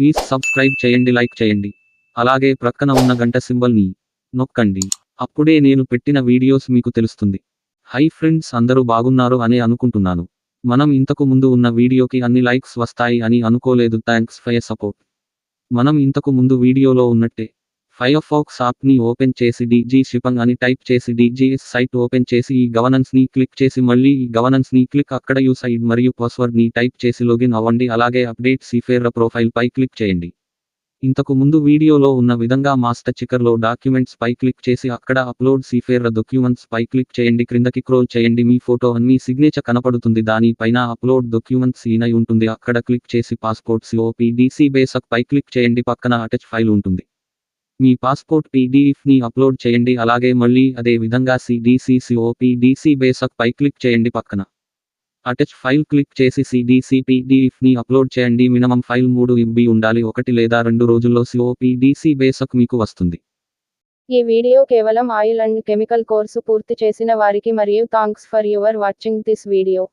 Please subscribe చేయండి, like చేయండి. అలాగే ప్రక్కన ఉన్న గంట సింబల్ని నొక్కండి. అప్పుడే నేను పెట్టిన వీడియోస్ మీకు తెలుస్తుంది. హై ఫ్రెండ్స్, అందరూ బాగున్నారు అని అనుకుంటున్నాను. మనం ఇంతకు ముందు ఉన్న వీడియోకి అన్ని లైక్స్ వస్తాయి అని అనుకోలేదు. Thanks for your support. మనం ఇంతకు ముందు వీడియోలో ఉన్నట్టే ఫైర్ఫాక్స్ యాప్ని ఓపెన్ చేసి డీజీ షిపింగ్ అని టైప్ చేసి డీజీఎస్ సైట్ ఓపెన్ చేసి ఈ గవర్నెన్స్ని క్లిక్ చేసి మళ్ళీ ఈ గవర్నెన్స్ని క్లిక్ అక్కడ యూస్ ఐడి మరియు పాస్వర్డ్ని టైప్ చేసి లాగిన్ అవ్వండి. అలాగే అప్డేట్ సీఫేర్ ప్రొఫైల్ పై క్లిక్ చేయండి. ఇంతకు ముందు వీడియోలో ఉన్న విధంగా మాస్టర్ చికర్లో డాక్యుమెంట్స్ పై క్లిక్ చేసి అక్కడ అప్లోడ్ సీఫేర్ డాక్యుమెంట్స్ పై క్లిక్ చేయండి. క్రిందకి స్క్రోల్ చేయండి. మీ ఫోటో మీ సిగ్నేచర్ కనపడుతుంది. దాని పైన అప్లోడ్ డాక్యుమెంట్స్ ఈనై ఉంటుంది. అక్కడ క్లిక్ చేసి పాస్పోర్ట్ COPDC బేసిక్ పై క్లిక్ చేయండి. పక్కన అటాచ్ ఫైల్ ఉంటుంది. మీ పాస్పోర్ట్ PDFని అప్లోడ్ చేయండి. అలాగే మళ్ళీ అదే విధంగా CDC COPDC బేసిక్ పై క్లిక్ చేయండి. పక్కన అటాచ్ ఫైల్ క్లిక్ చేసి CDC PDFని అప్లోడ్ చేయండి. మినిమం ఫైల్ 3 MB ఉండాలి. 1 లేదా 2 రోజుల్లో COPDC బేసిక్ మీకు వస్తుంది. ఈ వీడియో కేవలం ఆయిల్ అండ్ కెమికల్ కోర్సు పూర్తి చేసిన వారికి మరియు thanks for your watching this video.